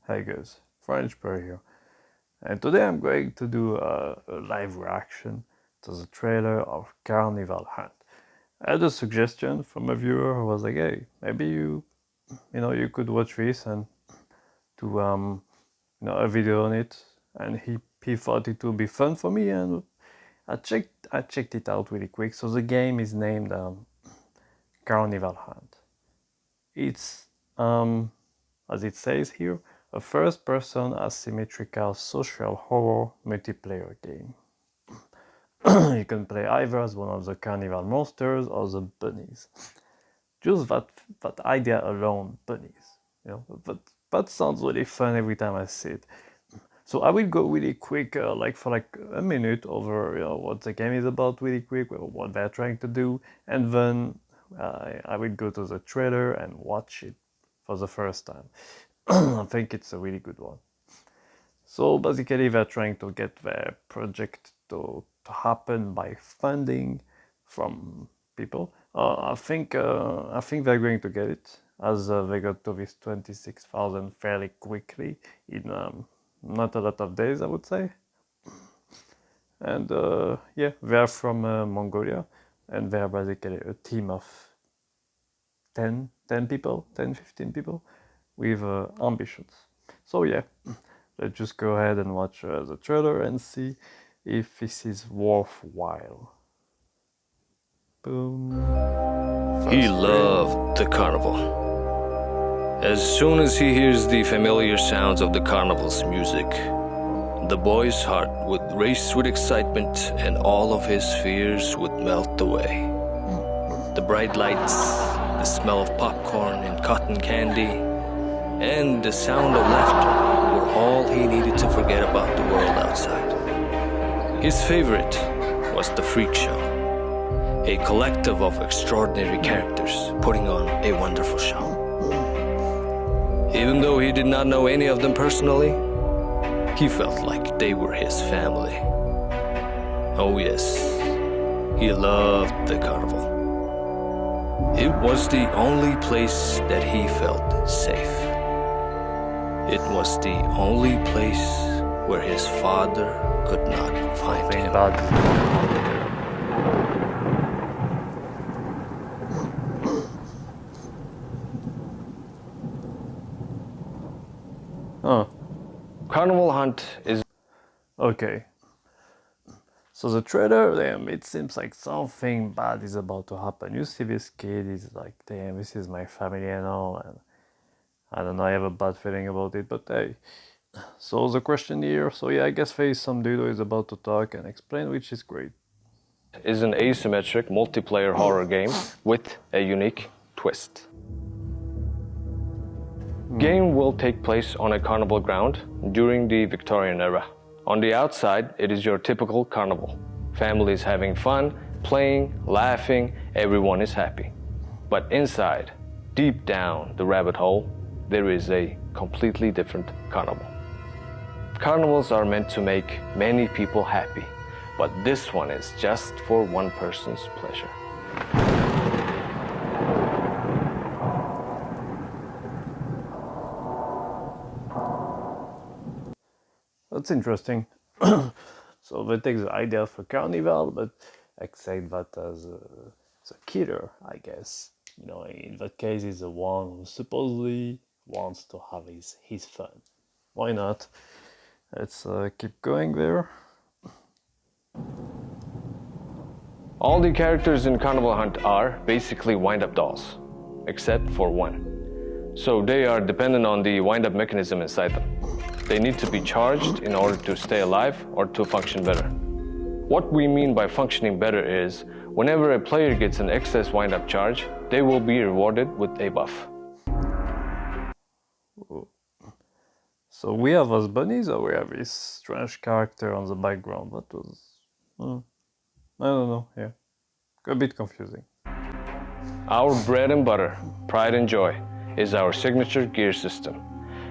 Hey guys, French Per here, and today I'm going to do a live reaction to the trailer of Carnival Hunt. I had a suggestion from a viewer who was like, "Hey, maybe you could watch this and do a video on it," and he thought it would be fun for me, and I checked it out really quick. So the game is named Carnival Hunt. It's as it says here, a first-person asymmetrical social horror multiplayer game. You can play either as one of the carnival monsters or the bunnies. Just that idea alone, bunnies, that sounds really fun every time I see it. So I will go really quick, for a minute over what the game is about, really quick, what they're trying to do, and then I will go to the trailer and watch it for the first time. I think it's a really good one. So basically they're trying to get their project to happen by funding from people. I think they're going to get it, as they got to this 26,000 fairly quickly in not a lot of days, I would say. And yeah, they're from Mongolia, and they're basically a team of 10 people, 10, 15 people with ambitions. So yeah, let's just go ahead and watch the trailer and see if this is worthwhile. Boom. He loved the carnival. As soon as he hears the familiar sounds of the carnival's music, the boy's heart would race with excitement and all of his fears would melt away. The bright lights, the smell of popcorn and cotton candy, and the sound of laughter were all he needed to forget about the world outside. His favorite was the Freak Show, a collective of extraordinary characters putting on a wonderful show. Even though he did not know any of them personally, he felt like they were his family. Oh yes, he loved the carnival. It was the only place that he felt safe. It was the only place where his father could not find him. Oh, Carnival Hunt is... okay. So the trailer, damn, it seems like something bad is about to happen. You see this kid, he's like, damn, this is my family and all, and I don't know, I have a bad feeling about it, but hey. So the question here, so yeah, I guess there is some dude who is about to talk and explain, which is great. Is an asymmetric multiplayer horror game with a unique twist. Game will take place on a carnival ground during the Victorian era. On the outside, it is your typical carnival. Families having fun, playing, laughing, everyone is happy. But inside, deep down the rabbit hole, there is a completely different carnival. Carnivals are meant to make many people happy, but this one is just for one person's pleasure. That's interesting. So they take the idea for carnival, but accept that as a killer, I guess. In that case, he's the one who supposedly wants to have his fun. Why not? Let's keep going there. All the characters in Carnival Hunt are basically wind-up dolls, except for one. So they are dependent on the wind-up mechanism inside them. They need to be charged in order to stay alive or to function better. What we mean by functioning better is, whenever a player gets an excess wind-up charge, they will be rewarded with a buff. So we have us bunnies, or we have this strange character on the background? That was... I don't know, yeah. A bit confusing. Our bread and butter, pride and joy, is our signature gear system.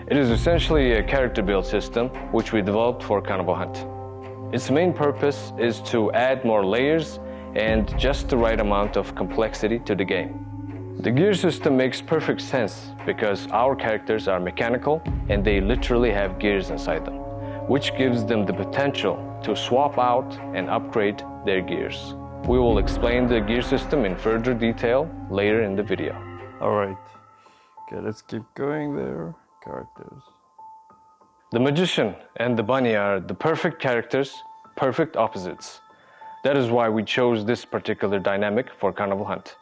It is essentially a character build system which we developed for Carnival Hunt. Its main purpose is to add more layers and just the right amount of complexity to the game. The gear system makes perfect sense because our characters are mechanical and they literally have gears inside them, which gives them the potential to swap out and upgrade their gears. We will explain the gear system in further detail later in the video. Alright, okay, let's keep going there. Characters. The magician and the bunny are the perfect characters, perfect opposites. That is why we chose this particular dynamic for Carnival Hunt.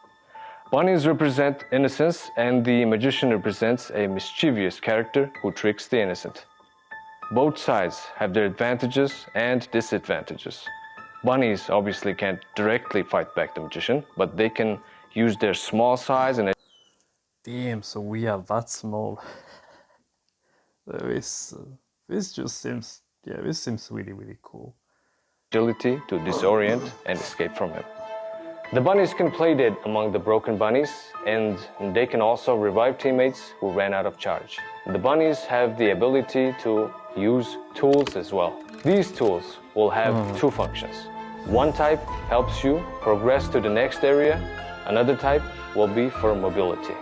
Bunnies represent innocence and the magician represents a mischievous character who tricks the innocent. Both sides have their advantages and disadvantages. Bunnies obviously can't directly fight back the magician, but they can use their small size and Damn, so we are that small. This just seems, yeah, this seems really, really cool. agility to disorient and escape from him. The bunnies can play dead among the broken bunnies, and they can also revive teammates who ran out of charge. The bunnies have the ability to use tools as well. These tools will have two functions. One type helps you progress to the next area, another type will be for mobility.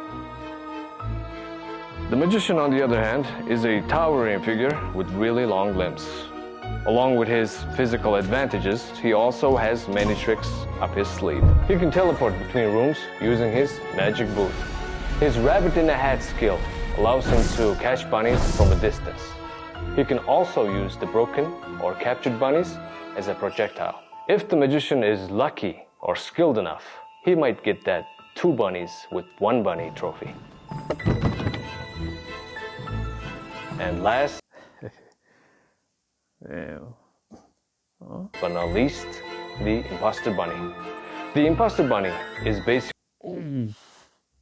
The magician, on the other hand, is a towering figure with really long limbs. Along with his physical advantages, he also has many tricks up his sleeve. He can teleport between rooms using his magic boot. His rabbit in a hat skill allows him to catch bunnies from a distance. He can also use the broken or captured bunnies as a projectile. If the magician is lucky or skilled enough, he might get that 2 bunnies with 1 bunny trophy. And last, Yeah. but not least, the imposter bunny. The imposter bunny is basically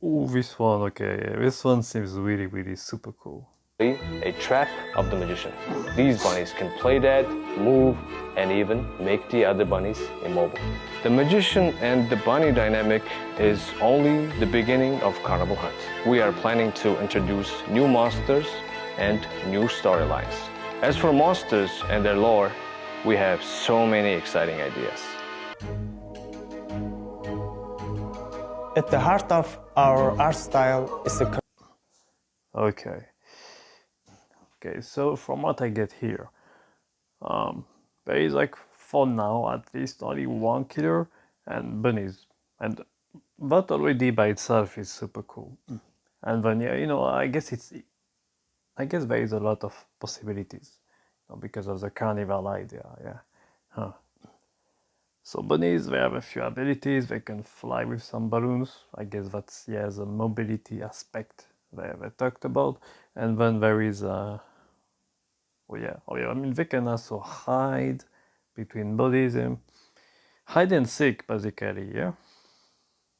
Ooh, this one, okay, yeah, this one seems really, really super cool. a trap of the magician. These bunnies can play dead, move, and even make the other bunnies immobile. The magician and the bunny dynamic is only the beginning of Carnival Hunt. We are planning to introduce new monsters and new storylines. As for monsters and their lore, we have so many exciting ideas. At the heart of our art style is the Okay. Okay, so from what I get here, there is like for now at least only 1 killer and bunnies, and that already by itself is super cool. And then yeah, you know, I guess there is a lot of possibilities, you know, because of the carnival idea, yeah. Huh. So bunnies, they have a few abilities. They can fly with some balloons. I guess that's, yeah, the mobility aspect they talked about. And then there is oh yeah, I mean, they can also hide between bodies and hide and seek, basically, yeah.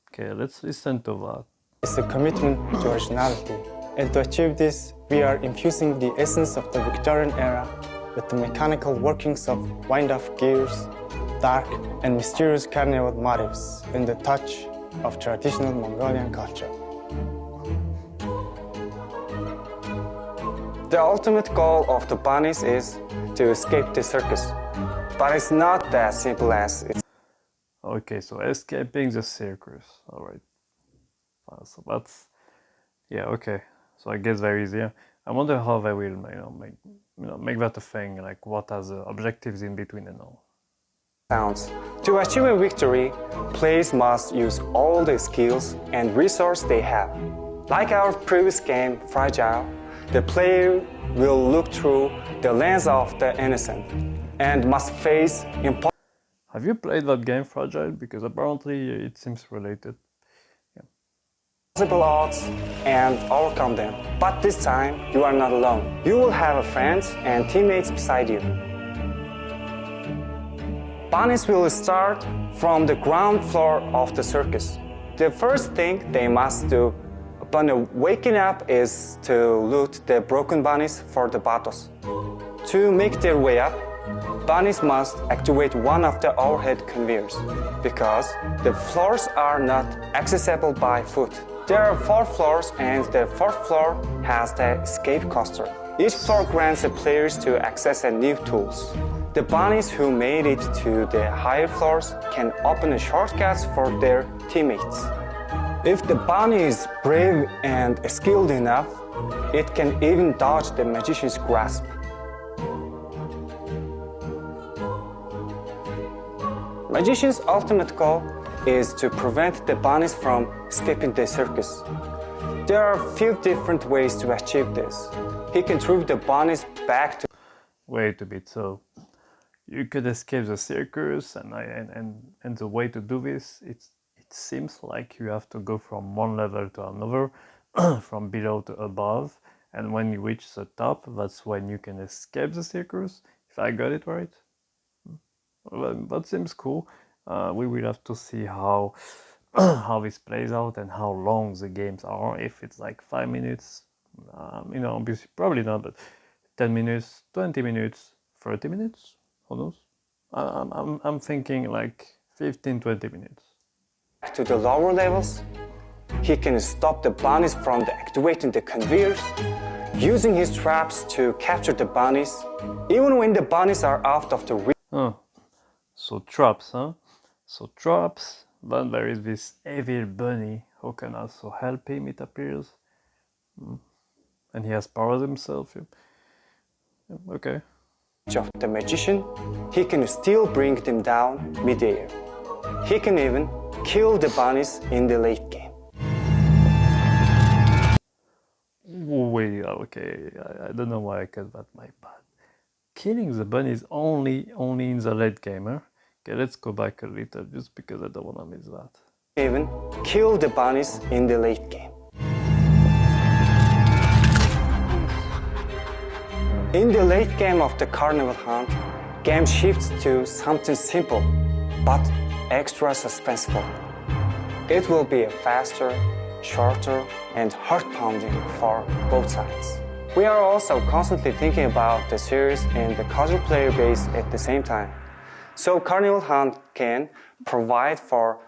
Okay, let's listen to that. is a commitment to originality. And to achieve this, we are infusing the essence of the Victorian era with the mechanical workings of wind-up gears, dark and mysterious carnival motifs, and the touch of traditional Mongolian culture. The ultimate goal of the bunnies is to escape the circus, but it's not that simple as it's. Okay, so escaping the circus. All right. So that's, yeah, okay. So I guess very easy. Yeah. I wonder how they will, make that a thing. Like, what are the objectives in between and all. Sounds. To achieve a victory, players must use all the skills and resources they have. Like our previous game, Fragile, the player will look through the lens of the innocent and must face Have you played that game, Fragile? Because apparently it seems related. impossible odds and overcome them. But this time, you are not alone. You will have friends and teammates beside you. Bunnies will start from the ground floor of the circus. The first thing they must do upon waking up is to loot the broken bunnies for the bottles. To make their way up, bunnies must activate one of the overhead conveyors because the floors are not accessible by foot. There are 4 floors and the 4th floor has the escape coaster. Each floor grants the players to access a new tools. The bunnies who made it to the higher floors can open the shortcuts for their teammates. If the bunny is brave and skilled enough, it can even dodge the magician's grasp. Magician's ultimate goal is to prevent the bunnies from escaping the circus. There are a few different ways to achieve this. He can throw the bunnies back to... Wait a bit, so you could escape the circus, and the way to do this, it seems like you have to go from one level to another, from below to above, and when you reach the top, that's when you can escape the circus, if I got it right. Well, that seems cool. We will have to see how how this plays out and how long the games are. If it's like 5 minutes, obviously probably not, but 10 minutes, 20 minutes, 30 minutes, who knows? I'm thinking like 15-20 minutes. to the lower levels. He can stop the bunnies from activating the conveyors, using his traps to capture the bunnies, even when the bunnies are out of the reach. Oh, so traps, huh? So traps, then there is this evil bunny who can also help him, it appears. And he has powers himself. Yeah, okay. Of the magician, he can still bring them down mid-air. He can even kill the bunnies in the late game. Wait, okay, I don't know why I cut that, my bad. Killing the bunnies only in the late game, huh? Okay, let's go back a little, just because I don't want to miss that. Even kill the bunnies in the late game. In the late game of the Carnival Hunt, game shifts to something simple, but extra suspenseful. It will be a faster, shorter, and heart-pounding for both sides. We are also constantly thinking about the series and the casual player base at the same time. So Carnival Hunt can provide for...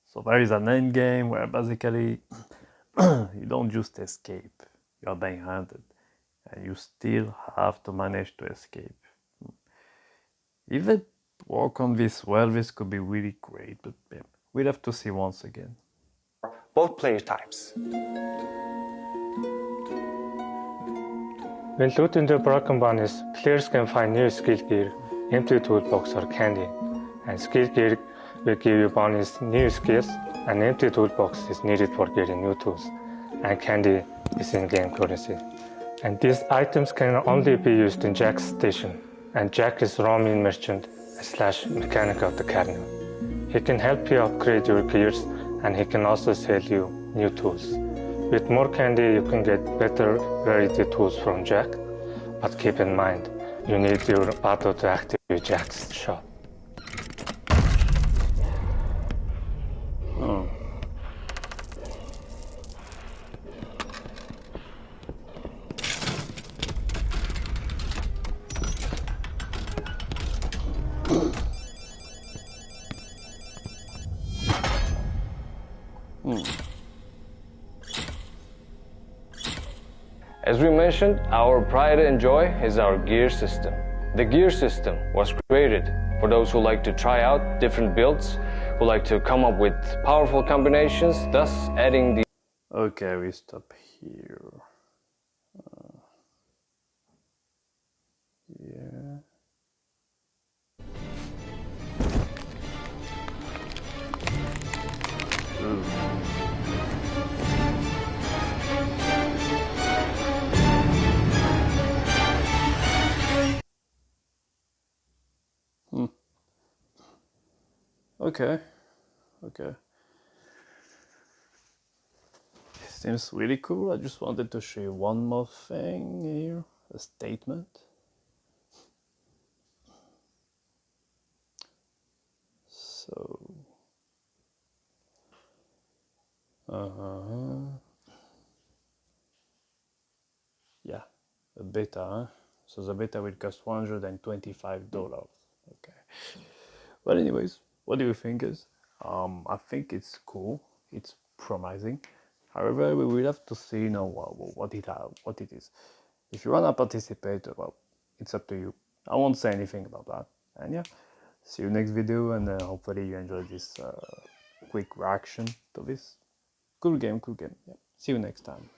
So there is an end game where basically you don't just escape, you are being hunted. And you still have to manage to escape. If they work on this well, this could be really great, but yeah, we'll have to see once again. both player types. When looting the broken bunnies, players can find new skill gear, empty toolbox or candy. And skill gear will give you bunnies new skills, and empty toolbox is needed for getting new tools, and candy is in-game currency. And these items can only be used in Jack's station, and Jack is roaming merchant / mechanic of the carnival. He can help you upgrade your gears, and he can also sell you new tools. With more candy, you can get better variety tools from Jack, but keep in mind, you need your auto to activate Jack's shop. Oh. As we mentioned, our pride and joy is our gear system. The gear system was created for those who like to try out different builds, who like to come up with powerful combinations, thus adding the... Okay, we stop here. Yeah. Ooh. Okay. Seems really cool. I just wanted to show you one more thing here, a statement. So, yeah, a beta, huh? So the beta will cost $125. Okay. But anyways, what do you think is? I think it's cool. It's promising. However, we will have to see, what it is. If you wanna participate, well, it's up to you. I won't say anything about that. And yeah, see you next video, and hopefully you enjoyed this quick reaction to this. Cool game, cool game. Yeah. See you next time.